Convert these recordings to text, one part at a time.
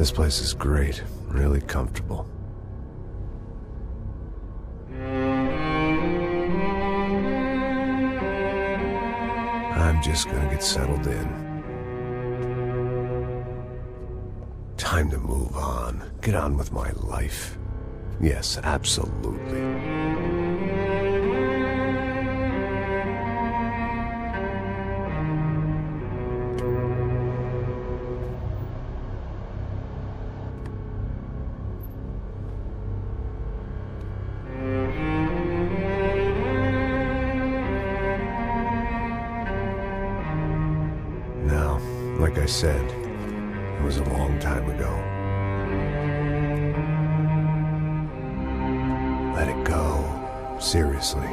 This place is great, really comfortable. I'm just gonna get settled in. Time to move on. Get on with my life. Yes, absolutely. Now, like I said, it was a long time ago. Let it go. Seriously.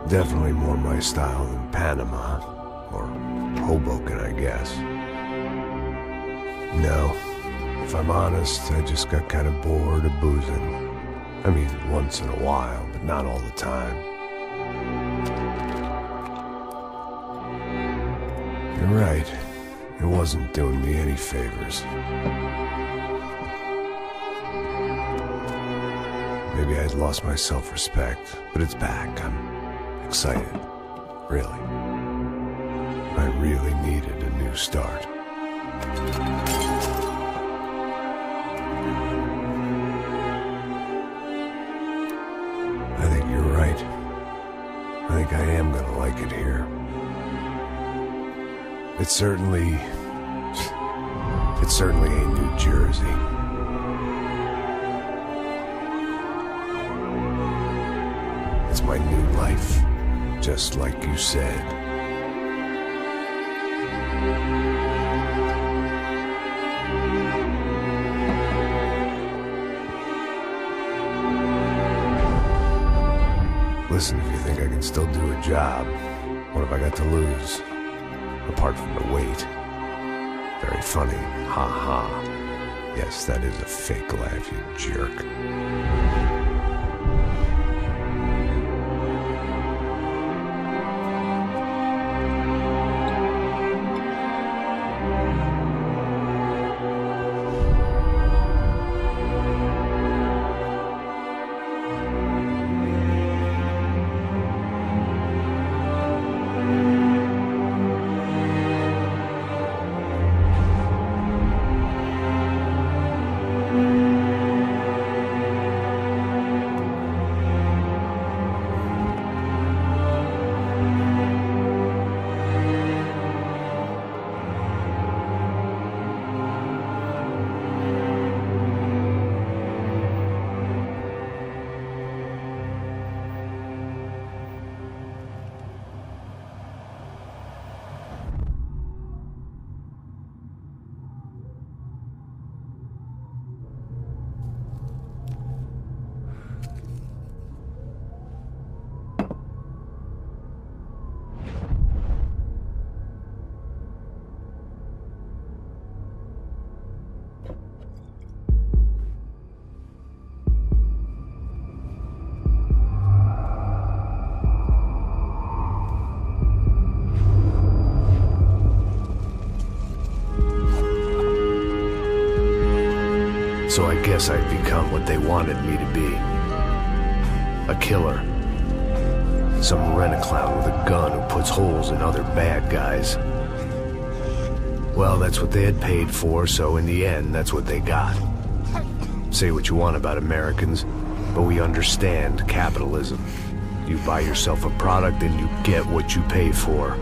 Definitely more my style than Panama, or Hoboken, I guess. No, if I'm honest, I just got kind of bored of boozing. I mean, once in a while, but not all the time. You're right, it wasn't doing me any favors. Maybe I'd lost my self-respect, but it's back. I'm excited, really. I really needed a new start. I think you're right. I think I am gonna like it here. It's certainly ain't New Jersey. It's my new life. Just like you said. Listen, if you think I can still do a job, what have I got to lose? Apart from the weight. Very funny. Ha ha. Yes, that is a fake laugh, you jerk. So I guess I'd become what they wanted me to be. A killer. Some rent-a-clown with a gun who puts holes in other bad guys. Well, that's what they had paid for, so in the end, that's what they got. Say what you want about Americans, but we understand capitalism. You buy yourself a product and you get what you pay for.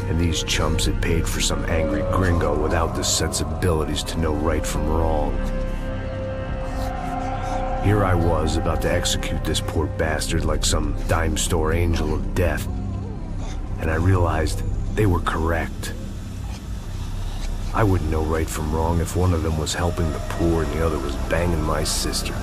And these chumps had paid for some angry gringo without the sensibilities to know right from wrong. Here I was, about to execute this poor bastard like some dime store angel of death. And I realized they were correct. I wouldn't know right from wrong if one of them was helping the poor and the other was banging my sister.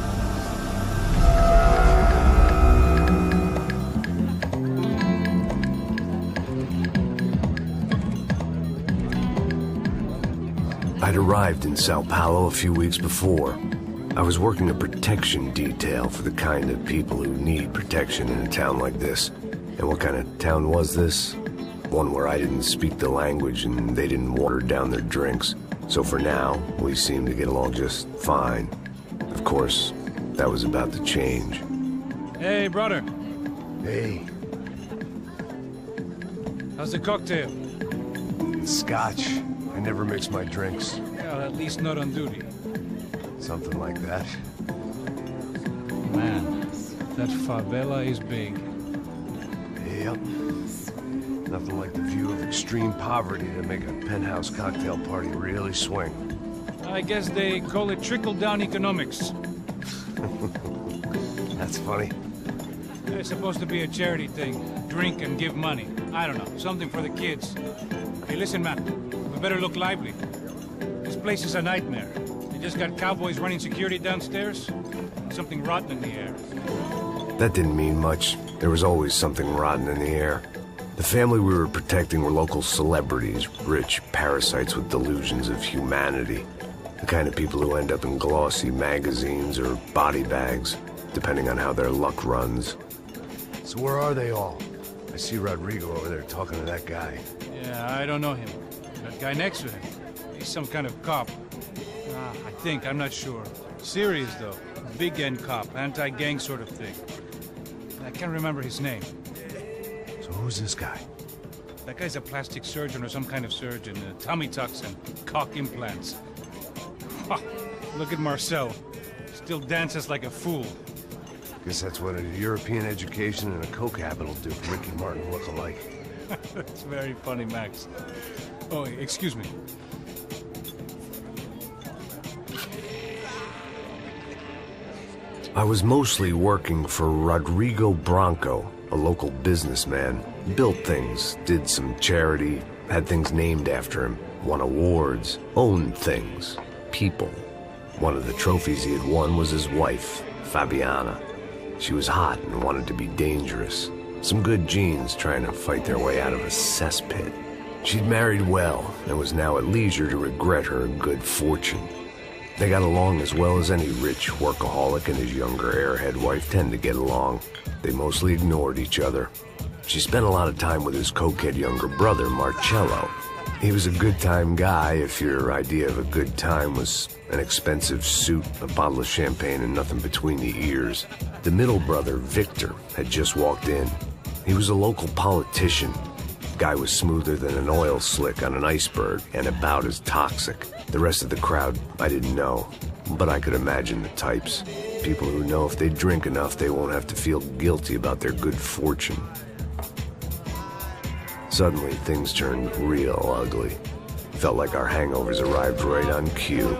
I'd arrived in Sao Paulo a few weeks before. I was working a protection detail for the kind of people who need protection in a town like this. And what kind of town was this? One where I didn't speak the language and they didn't water down their drinks. So for now, we seemed to get along just fine. Of course, that was about to change. Hey, brother. Hey. How's the cocktail? Scotch. I never mix my drinks. Well, at least not on duty. Something like that. Man, that favela is big. Yep. Nothing like the view of extreme poverty to make a penthouse cocktail party really swing. I guess they call it trickle-down economics. That's funny. It's supposed to be a charity thing. Drink and give money. I don't know, something for the kids. Hey, listen, man. We better look lively. This place is a nightmare. They just got cowboys running security downstairs. Something rotten in the air. That didn't mean much. There was always something rotten in the air. The family we were protecting were local celebrities, rich parasites with delusions of humanity. The kind of people who end up in glossy magazines or body bags, depending on how their luck runs. So where are they all? I see Rodrigo over there talking to that guy. Yeah, I don't know him. That guy next to him. He's some kind of cop. I think, I'm not sure. Serious, though. Big end cop, anti-gang sort of thing. I can't remember his name. So who's this guy? That guy's a plastic surgeon or some kind of surgeon. Tummy tucks and cock implants. Ha! Look at Marcel. Still dances like a fool. Guess that's what a European education and a coke habit will do for Ricky Martin look-alike. That's very funny, Max. Oh, excuse me. I was mostly working for Rodrigo Branco, a local businessman. Built things, did some charity, had things named after him, won awards, owned things, people. One of the trophies he had won was his wife, Fabiana. She was hot and wanted to be dangerous. Some good genes trying to fight their way out of a cesspit. She'd married well and was now at leisure to regret her good fortune. They got along as well as any rich workaholic and his younger airhead wife tend to get along. They mostly ignored each other. She spent a lot of time with his cokehead younger brother, Marcello. He was a good-time guy if your idea of a good time was an expensive suit, a bottle of champagne, and nothing between the ears. The middle brother, Victor, had just walked in. He was a local politician. Guy was smoother than an oil slick on an iceberg and about as toxic. The rest of the crowd, I didn't know, but I could imagine the types. People who know if they drink enough, they won't have to feel guilty about their good fortune. Suddenly, things turned real ugly. Felt like our hangovers arrived right on cue.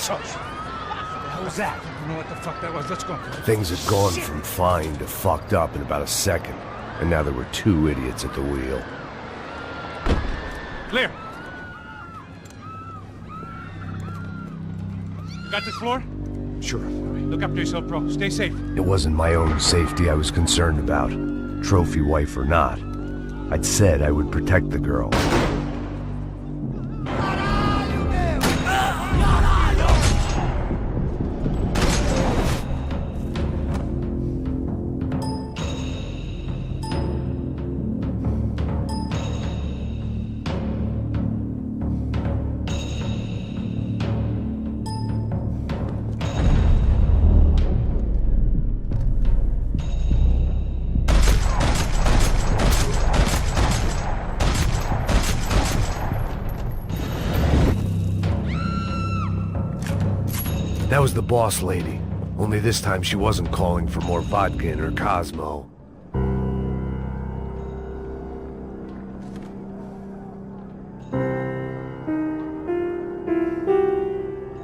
What was that? I don't know what the fuck that was. Let's go. Things had gone from fine to fucked up in about a second, and now there were two idiots at the wheel. Clear. You got this floor? Sure. Look after yourself, bro. Stay safe. It wasn't my own safety I was concerned about, trophy wife or not. I'd said I would protect the girl. That was the boss lady. Only this time she wasn't calling for more vodka in her Cosmo.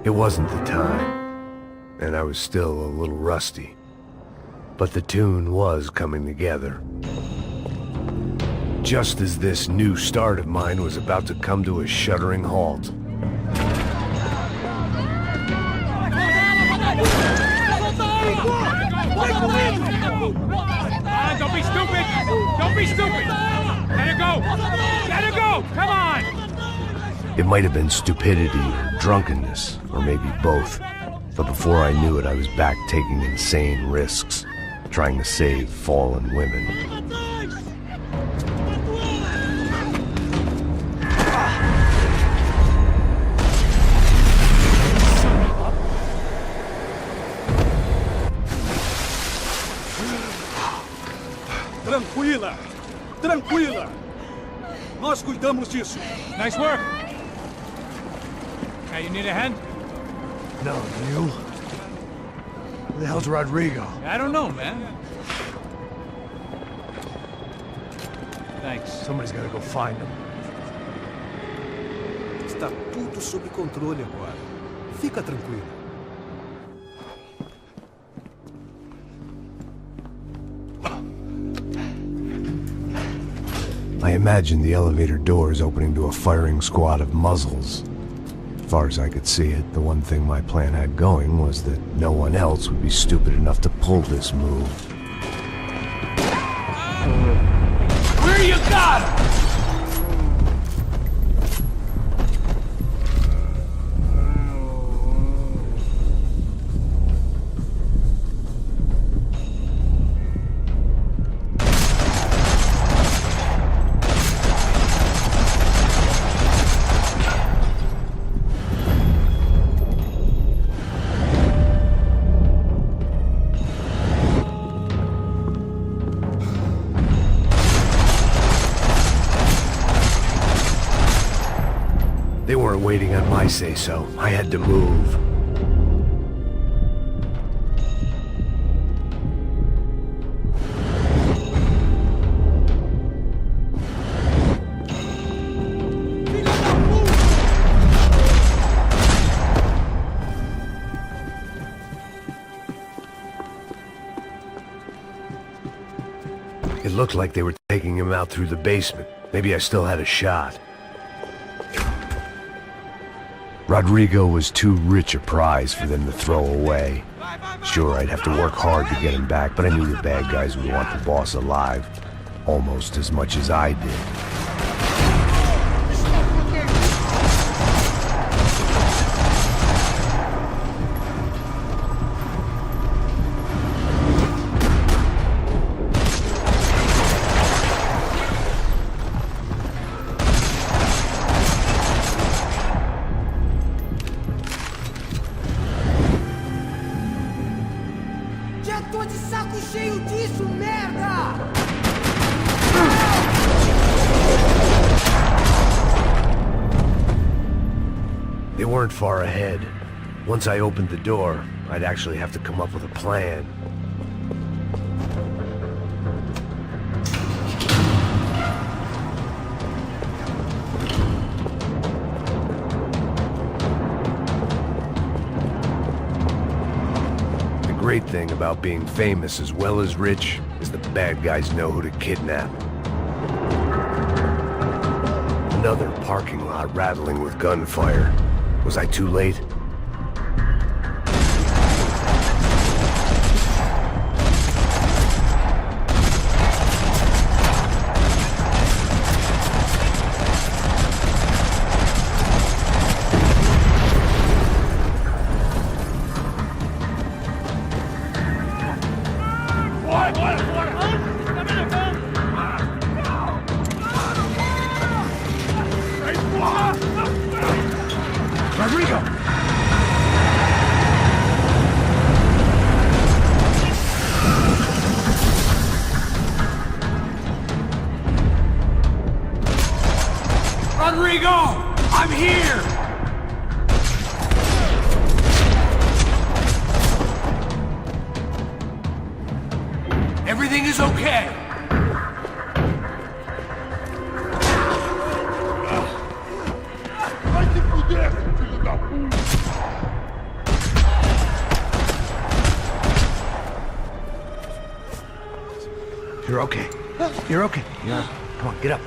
It wasn't the time, and I was still a little rusty. But the tune was coming together. Just as this new start of mine was about to come to a shuddering halt. Don't be stupid! Don't be stupid! Let her go! Let her go! Come on! It might have been stupidity or drunkenness, or maybe both. But before I knew it, I was back taking insane risks, trying to save fallen women. Tranquila! Tranquila! Nós cuidamos disso. Nice work! Hey, you need a hand? No, you? Who the hell's Rodrigo? I don't know, man. Thanks. Somebody's gotta go find him. Está tudo sob controle agora. Fica tranquilo. I imagined the elevator doors opening to a firing squad of muzzles. As far as I could see it, the one thing my plan had going was that no one else would be stupid enough to pull this move. Where you got him? They weren't waiting on my say-so. I had to move. It looked like they were taking him out through the basement. Maybe I still had a shot. Rodrigo was too rich a prize for them to throw away. Sure, I'd have to work hard to get him back, but I knew the bad guys would want the boss alive, almost as much as I did. They weren't far ahead. Once I opened the door, I'd actually have to come up with a plan. The great thing about being famous as well as rich is the bad guys know who to kidnap. Another parking lot rattling with gunfire. Was I too late? Rodrigo! Rodrigo! I'm here! Everything is okay. You're okay. You're okay. Come on, get up.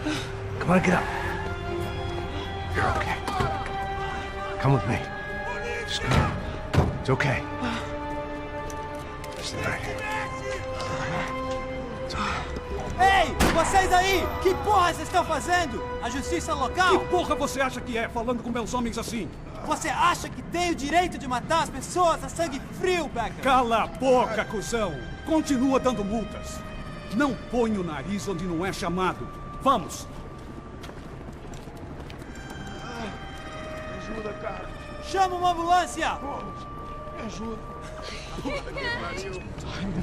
Come on, get up. You're okay. Come with me. Just come on. It's okay. Stay right here. It's okay. Ei, vocês aí! Que porra vocês estão fazendo? A justiça local? Que porra você acha que é, falando com meus homens assim? Você acha que tem o direito de matar as pessoas a sangue frio, Becker? Cala a boca, cuzão! Continua dando multas. Não põe o nariz onde não é chamado. Vamos! Ajuda, cara. Chama uma ambulância! Me ajuda.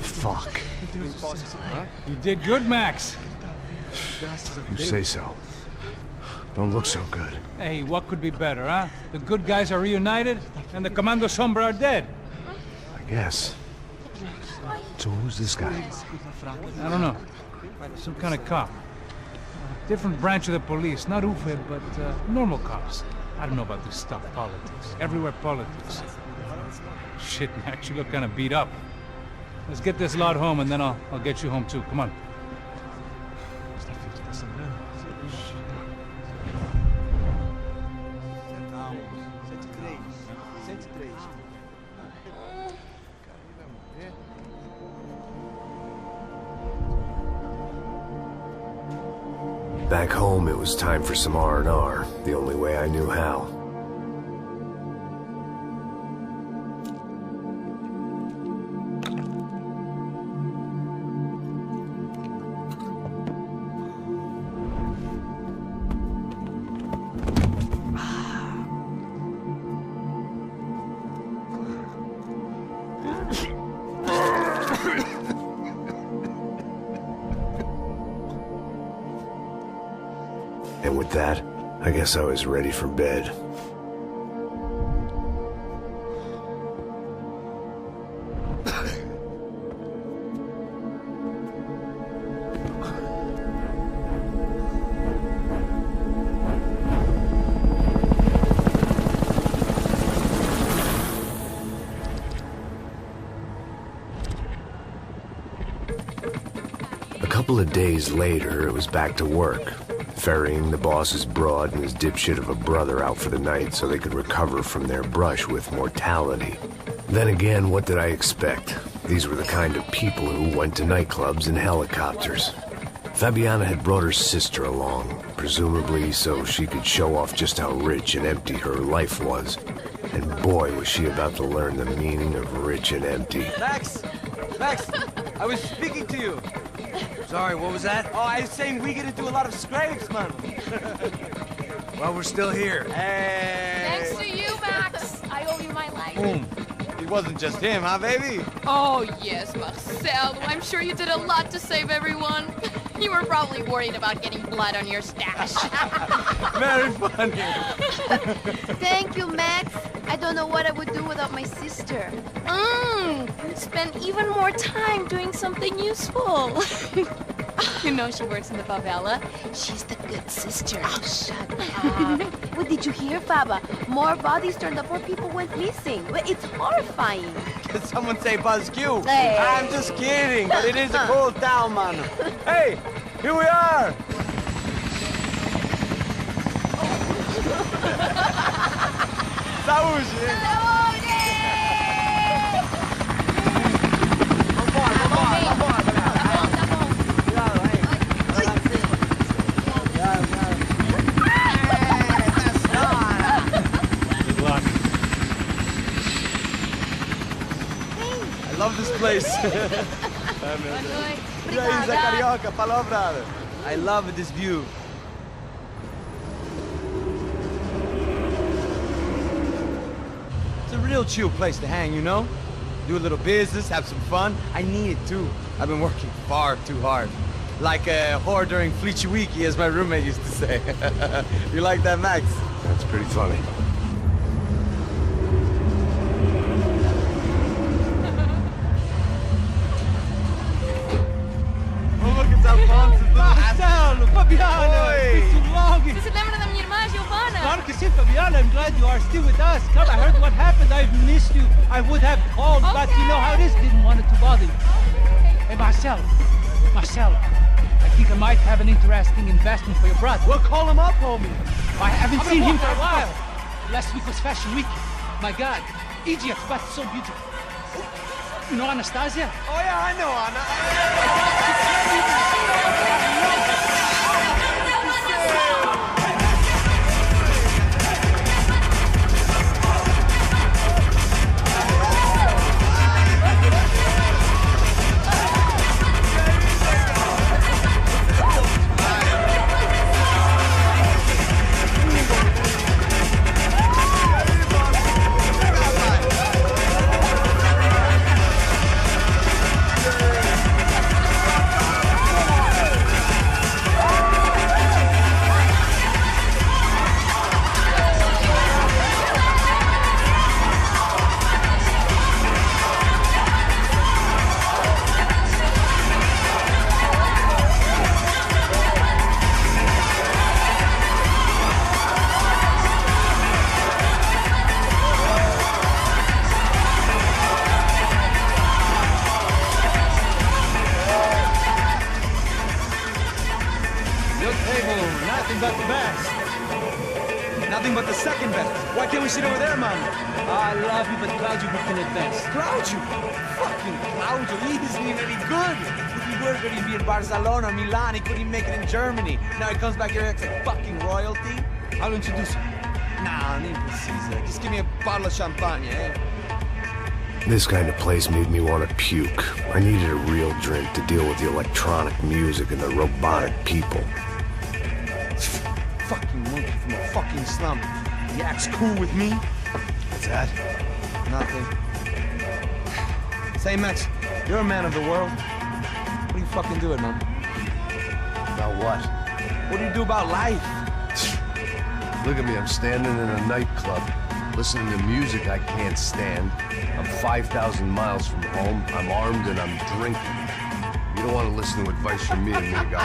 Fuck. You did good, Max. You say so. Don't look so good. Hey, what could be better, huh? The good guys are reunited, and the Commando Sombra are dead. I guess. So who's this guy? I don't know. Some kind of cop. Different branch of the police. Not UFE, but normal cops. I don't know about this stuff, politics. Everywhere politics. Shit, Max, you look kind of beat up. Let's get this lot home, and then I'll get you home too. Come on. Back home, it was time for some R&R, the only way I knew how. And with that, I guess I was ready for bed. A couple of days later, it was back to work. Ferrying the boss's broad and his dipshit of a brother out for the night so they could recover from their brush with mortality. Then again, what did I expect? These were the kind of people who went to nightclubs in helicopters. Fabiana had brought her sister along, presumably so she could show off just how rich and empty her life was. And boy, was she about to learn the meaning of rich and empty. Max! Max! I was speaking to you! Sorry, what was that? Oh, I was saying we gotta do a lot of scrapes, man. Well, we're still here. Hey! Thanks to you, Max. I owe you my life. Boom. It wasn't just him, huh, baby? Oh, yes, Marcel. I'm sure you did a lot to save everyone. You were probably worried about getting blood on your stash. Very funny. Thank you, Max. I don't know what I would do without my sister. Spend even more time doing something useful. You know she works in the favela. She's the good sister. Oh, shut up. What did you hear, Faba? More bodies turned up where people went missing. It's horrifying. Did someone say Buzz Q? Hey. I'm just kidding, but it is a cool town, man. Hey, here we are. Saúde! I love this place. E aí, Zé Carioca, falou, brother. I love this view. It's a real chill place to hang, you know? Do a little business, have some fun. I need it too. I've been working far too hard. Like a whore during Fleechy Weeky, as my roommate used to say. You like that, Max? That's pretty funny. Marcelo, Fabiana, it's too long. Você se lembra da minha irmã, Giovanna? Claro que sim, Fabiana. I'm glad you are still with us. Come, I heard what happened. I've missed you. I would have called, but you know how it is. Didn't want it to bother you. Hey, Marcelo, Marcelo, I think I might have an interesting investment for your brother. Well, call him up, homie. I haven't seen him for a while. Last week was Fashion Week. My God, Egypt, but so beautiful. You know Anastasia? Oh, yeah, I know Anna. Nothing but the best. Nothing but the second best. Why can't we sit over there, man? I love you, but Claudio booked in advance. Claudio? Fucking Claudio, he isn't even any good. If he were going to be in Barcelona, Milan, he couldn't make it in Germany. Now he comes back here acts like fucking royalty. I'll introduce you. Nah, nem precisa. Just give me a bottle of champagne, eh? This kind of place made me want to puke. I needed a real drink to deal with the electronic music and the robotic people. Fucking monkey from a fucking slum. He acts cool with me. What's that? Nothing. Say, Max, you're a man of the world. What are you fucking doing, man? About what? What do you do about life? Look at me, I'm standing in a nightclub, listening to music I can't stand. I'm 5,000 miles from home, I'm armed and I'm drinking. You don't want to listen to advice from me, amigo.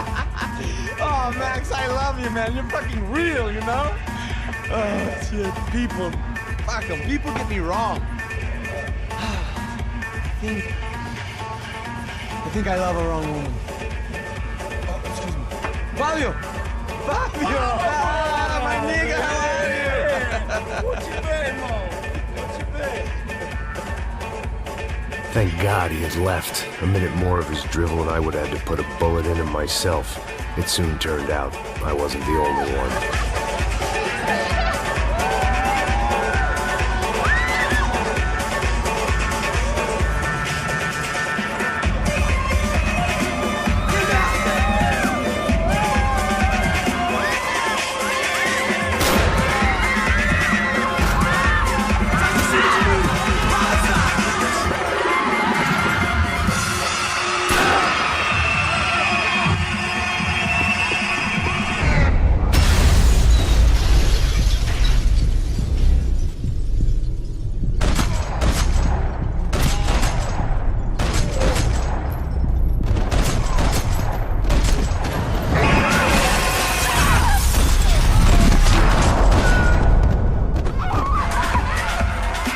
Oh, Max, I love you, man. You're fucking real, you know? Oh, shit. People. Fuck them. People get me wrong. I think I love a wrong woman. Oh, excuse me. Fabio! Fabio! Ah, my nigga, how are you? What you been, Mo? What you been? Thank God he had left. A minute more of his drivel and I would have had to put a bullet in him myself. It soon turned out I wasn't the only one.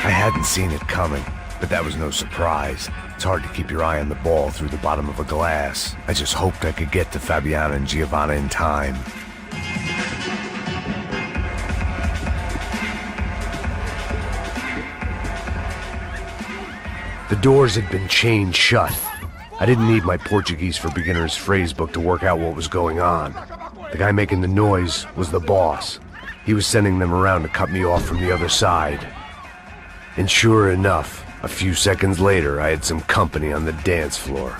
I hadn't seen it coming, but that was no surprise. It's hard to keep your eye on the ball through the bottom of a glass. I just hoped I could get to Fabiana and Giovanna in time. The doors had been chained shut. I didn't need my Portuguese for Beginners phrase book to work out what was going on. The guy making the noise was the boss. He was sending them around to cut me off from the other side. And sure enough, a few seconds later, I had some company on the dance floor.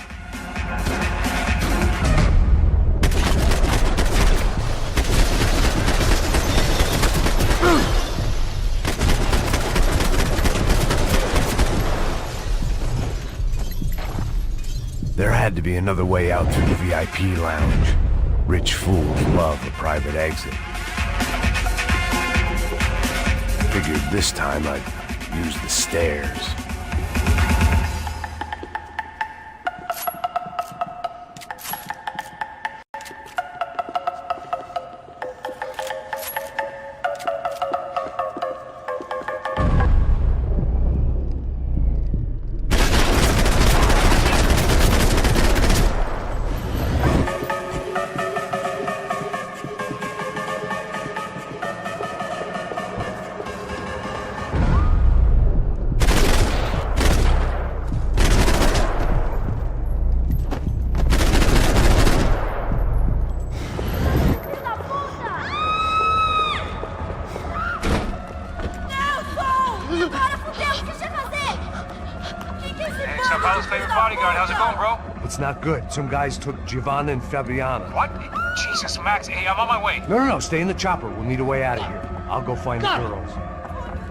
There had to be another way out through the VIP lounge. Rich fools love a private exit. Figured this time I'd use the stairs. It's not good. Some guys took Giovanna and Fabiana. What? Jesus, Max. Hey, I'm on my way. No, stay in the chopper. We'll need a way out of here. I'll go find the girls.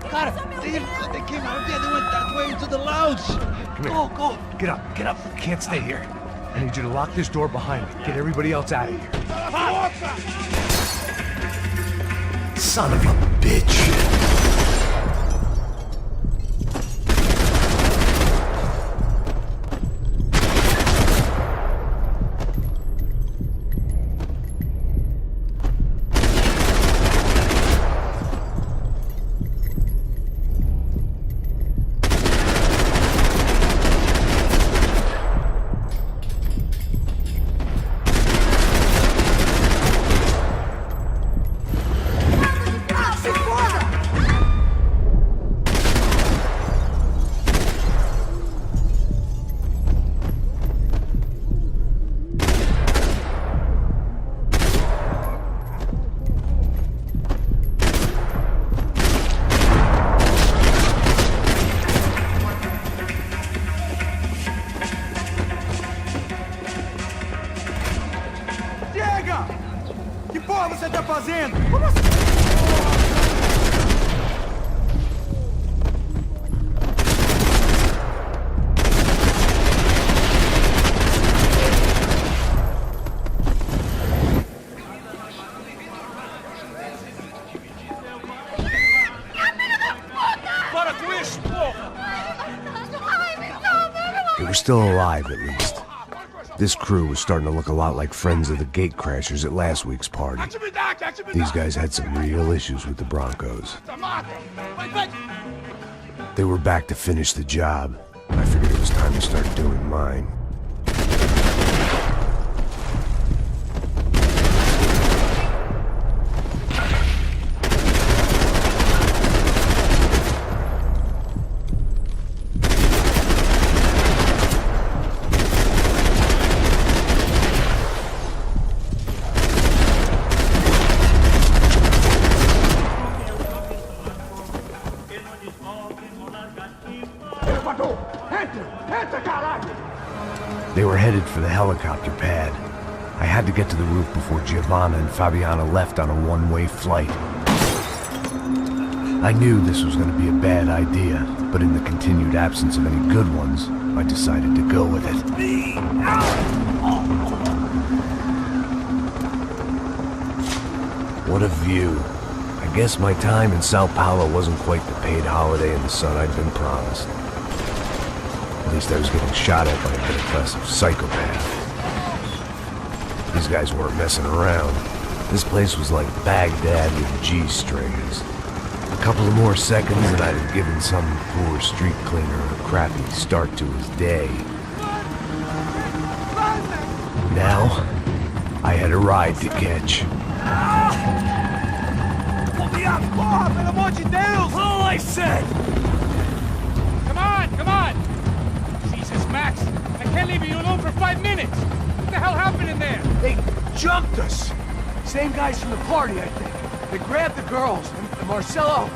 Got it. They came out of there. They went that way into the lounge. Come here. Go. Get up. You can't stay here. I need you to lock this door behind me. Get everybody else out of here. Son of a bitch. They were still alive, at least. This crew was starting to look a lot like friends of the gatecrashers at last week's party. These guys had some real issues with the Broncos. They were back to finish the job. I figured it was time to start doing mine. They were headed for the helicopter pad. I had to get to the roof before Giovanna and Fabiana left on a one-way flight. I knew this was going to be a bad idea, but in the continued absence of any good ones, I decided to go with it. What a view. I guess my time in Sao Paulo wasn't quite the paid holiday in the sun I'd been promised. At least I was getting shot at by a bit-aggressive psychopath. These guys weren't messing around. This place was like Baghdad with G-strings. A couple of more seconds and I'd have given some poor street cleaner a crappy start to his day. Now, I had a ride to catch. All I said! Come on! Jesus, Max! I can't leave you alone for 5 minutes! What the hell happened in there? They jumped us! Same guys from the party, I think. They grabbed the girls, and Marcelo,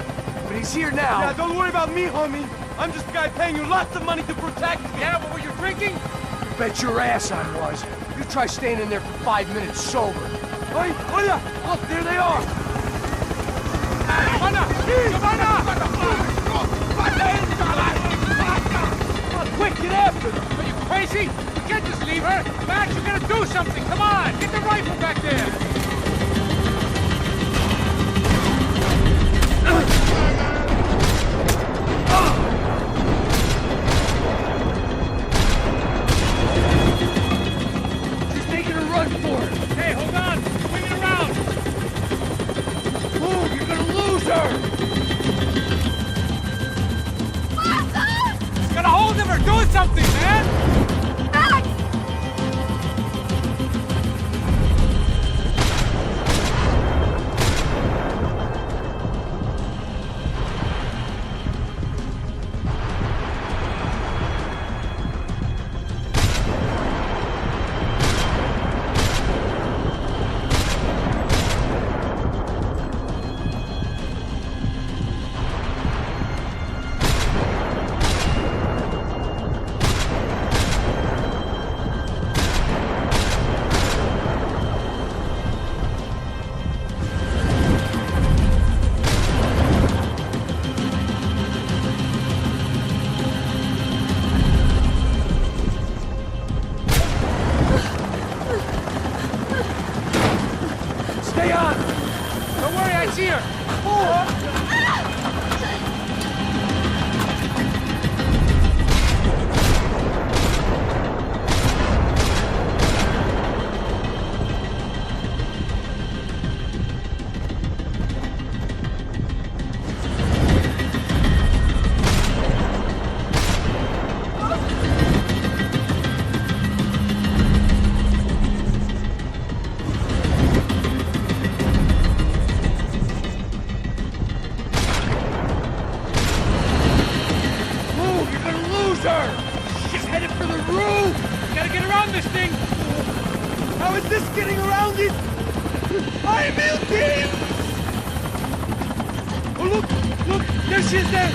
but he's here now. Yeah, don't worry about me, homie. I'm just a guy paying you lots of money to protect me. Yeah, but were you drinking? You bet your ass I was. You try staying in there for 5 minutes sober. Oi, olha! Look, there they are! Quick, get after them! Are you crazy? You can't just leave her! Max, you gotta do something! Come on! Get the rifle back there! She's making a run for it! Hey, hold on! Swing it around! Move! You're gonna lose her! Get a hold of her! Do something, man! He's here! She's headed for the roof! Gotta get around this thing! How is this getting around it? I'm melting! Oh, look! There she is there!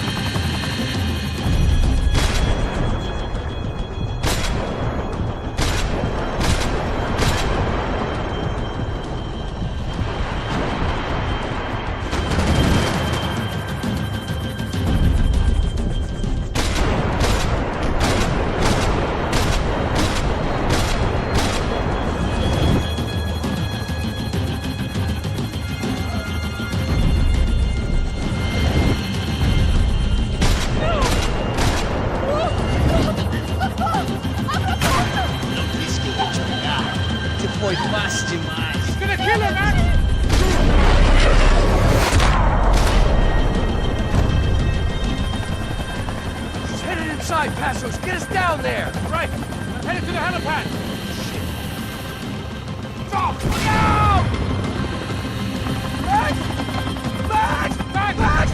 Foi fácil demais. He's gonna kill her, man! She's headed inside, Passos! Get us down there! Right, I'm headed to the helipad. Stop! Look out! Back! Back! Back! Back!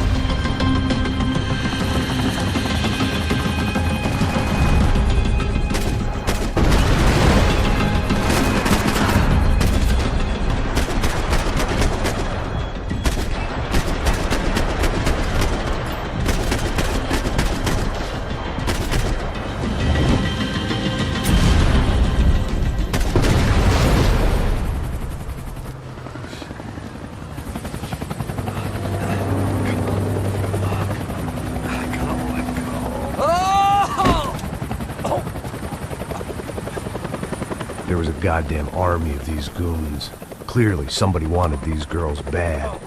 There was a goddamn army of these goons. Clearly, somebody wanted these girls bad.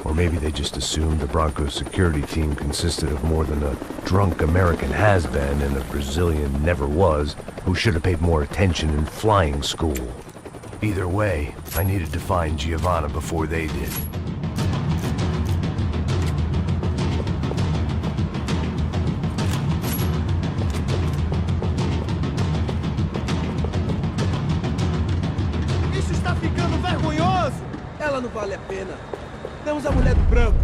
Or maybe they just assumed the Broncos security team consisted of more than a drunk American has-been and a Brazilian never was who should have paid more attention in flying school. Either way, I needed to find Giovanna before they did. Isso está ficando vergonhoso! Ela não vale a pena. Temos a mulher do branco.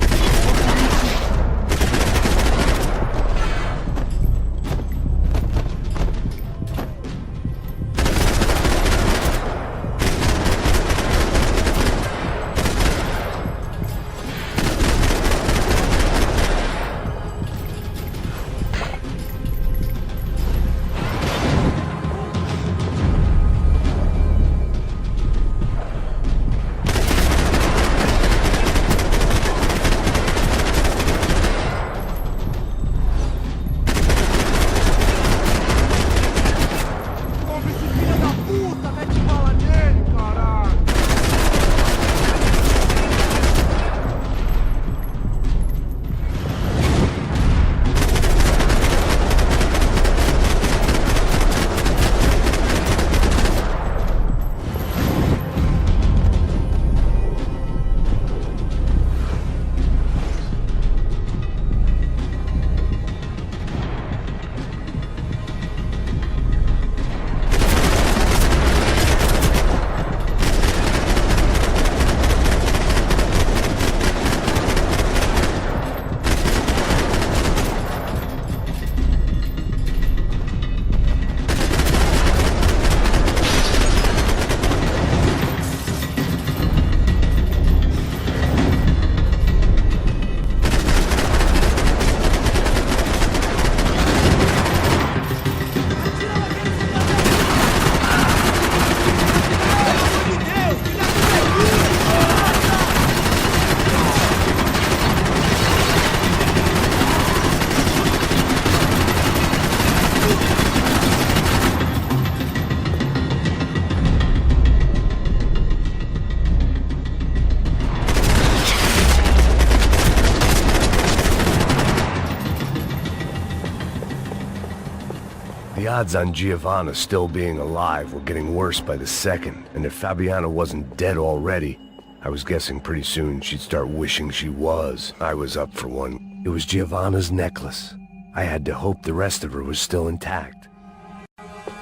odds on Giovanna still being alive were getting worse by the second, and if Fabiana wasn't dead already, I was guessing pretty soon she'd start wishing she was. I was up for one. It was Giovanna's necklace. I had to hope the rest of her was still intact.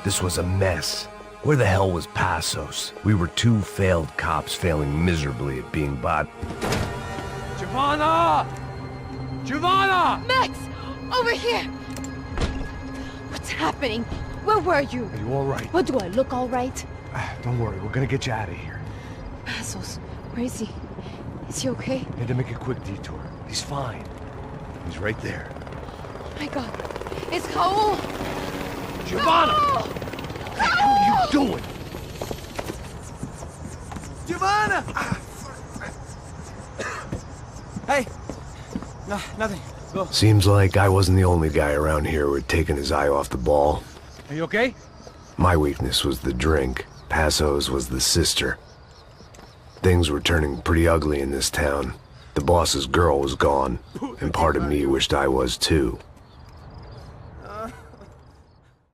This was a mess. Where the hell was Passos? We were two failed cops failing miserably at being Giovanna! Giovanna! Max! Over here! What's happening? Where were you? Are you all right? What, do I look all right? Don't worry, we're gonna get you out of here. Passos, where is he? Is he okay? Had to make a quick detour. He's fine. He's right there. My God. It's Raul! Giovanna! Raul! What the hell are you doing? Giovanna! Hey. No, nothing. Go. Seems like I wasn't the only guy around here who had taken his eye off the ball. Are you okay? My weakness was the drink. Passos was the sister. Things were turning pretty ugly in this town. The boss's girl was gone, and part of me wished I was too.